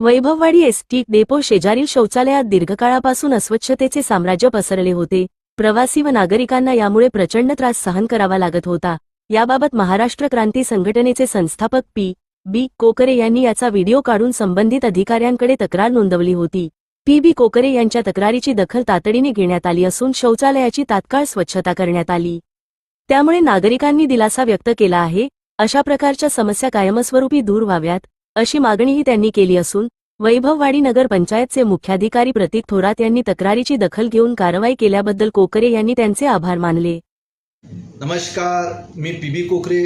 Vaibhavwadi ST depot शेजारील शौचालयात दीर्घकाळापासून अस्वच्छतेचे साम्राज्य पसरले होते। प्रवासी व नागरिकांना यामुळे प्रचंड त्रास सहन करावा लागत होता। याबाबत महाराष्ट्र क्रांती संघटनेचे संस्थापक पी.बी. कोकरे यांनी याचा व्हिडिओ काढून संबंधित अधिकाऱ्यांकडे तक्रार नोंदवली होती। पी.बी. कोकरे यांच्या तक्रारीची दखल तातडीने घेण्यात आली असून शौचालयाची तात्काळ स्वच्छता करण्यात आली। त्यामुळे नागरिकांनी दिलासा व्यक्त केला आहे। अशा प्रकारच्या समस्या कायमस्वरूपी दूर व्हाव्यात अशी मागणीही त्यांनी केली असून वैभववाडी नगर पंचायतचे मुख्याधिकारी प्रतीक थोरात यांनी तक्रारीची दखल घेऊन कारवाई केल्याबद्दल कोकरे यांनी त्यांचे आभार मानले। नमस्कार, मी पी.बी. कोकरे।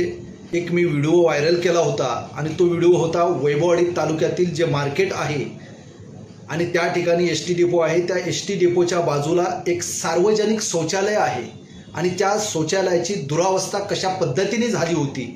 एक मी व्हिडिओ व्हायरल केला होता आणि तो व्हिडिओ होता वैभववाडी तालुक्यातील जे मार्केट आहे आणि त्या ठिकाणी एसटी डेपो आहे, त्या एसटी डेपोच्या बाजूला एक सार्वजनिक शौचालय आहे आणि त्या शौचालयाची दुरावस्था कशा पद्धतीने झाली होती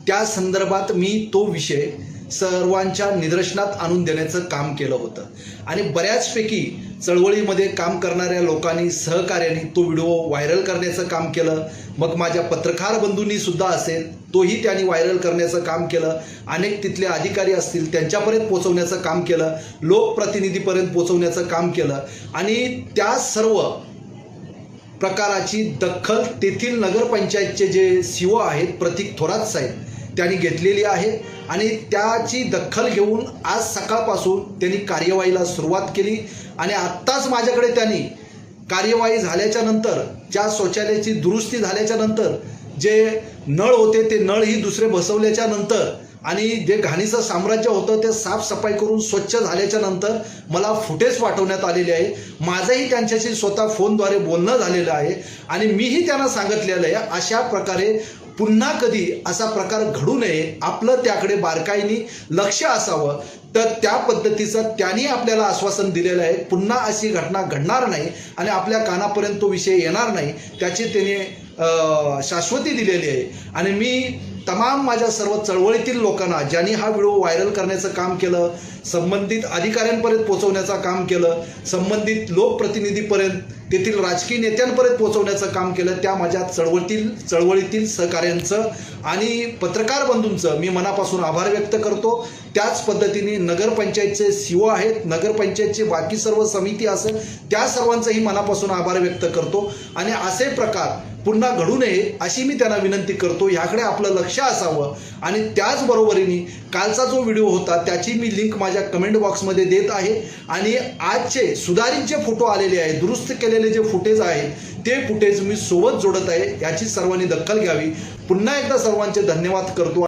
त्या संदर्भात मी तो विषय सर्वांच्या निदर्शनात आणून देण्याचं काम केलं होतं आणि बऱ्याचपैकी चळवळीमध्ये काम करणाऱ्या लोकांनी सहकार्याने तो व्हिडिओ व्हायरल करण्याचं काम केलं। मग माझ्या पत्रकार बंधूंनी सुद्धा असेल तोही त्यांनी व्हायरल करण्याचं काम केलं। अनेक तिथले अधिकारी असतील त्यांच्यापर्यंत पोहोचवण्याचं काम केलं, लोकप्रतिनिधीपर्यंत पोहोचवण्याचं काम केलं आणि त्या सर्व प्रकाराची दखल तेथील नगरपंचायतचे जे सीओ आहेत प्रतीक थोरात साहेब त्यांनी घेतलेली आहे आणि त्याची दखल घेऊन आज सकाळपासून त्यांनी कार्यवाहीला सुरुवात केली आणि आत्ताच माझ्याकडे त्यांनी कार्यवाही झाल्याच्या नंतर ज्या शौचालयाची दुरुस्ती झाल्याच्या नंतर जे नळ होते ते नळही दुसरे बसवल्याच्या नंतर आणि जे घाणीचं साम्राज्य होतं ते साफसफाई करून स्वच्छ झाल्याच्या नंतर मला फुटेज पाठवण्यात आलेले आहे। माझंही त्यांच्याशी स्वतः फोनद्वारे बोलणं झालेलं आहे आणि मीही त्यांना सांगितलेलं आहे अशा प्रकारे पुन्हा कधी असा प्रकार घडू नये, आपलं त्याकडे बारकाईने लक्ष असावं। तर त्या पद्धतीचं त्यांनी आपल्याला आश्वासन दिलेलं आहे, पुन्हा अशी घटना घडणार नाही आणि आपल्या कानापर्यंत तो विषय येणार नाही त्याची त्याने शाश्वती दिलेली आहे। आणि मी तमाम माझ्या सर्व चळवळीतील लोकांना ज्यांनी हा व्हिडिओ व्हायरल करण्याचं काम केलं, संबंधित अधिकाऱ्यांपर्यंत पोहोचवण्याचं काम केलं, संबंधित लोकप्रतिनिधीपर्यंत तेथील राजकीय नेत्यांपर्यंत पोहोचवण्याचं काम केलं, त्या माझ्या चळवळीतील सहकाऱ्यांचं आणि पत्रकार बंधूंचं मी मनापासून आभार व्यक्त करतो। त्याच पद्धतीने नगरपंचायतचे सीओ आहेत, नगरपंचायतची बाकी सर्व समिती असेल त्या सर्वांचंही मनापासून आभार व्यक्त करतो आणि असे प्रकार पुन्हा घडू नये अशी मी त्यांना विनंती करतो। ह्याकडे आपलं लक्ष असावं आणि त्याचबरोबरीने कालचा जो व्हिडिओ होता त्याची मी लिंक माझ्या कमेंट बॉक्समध्ये देत आहे आणि आजचे सुधारित जे फोटो आलेले आहेत, दुरुस्त केलेले जे फुटेज आहेत ते फुटेज मी सोबत जोडत आहे, याची सर्वांनी दखल घ्यावी। पुन्हा एकदा सर्वांचे धन्यवाद करतो।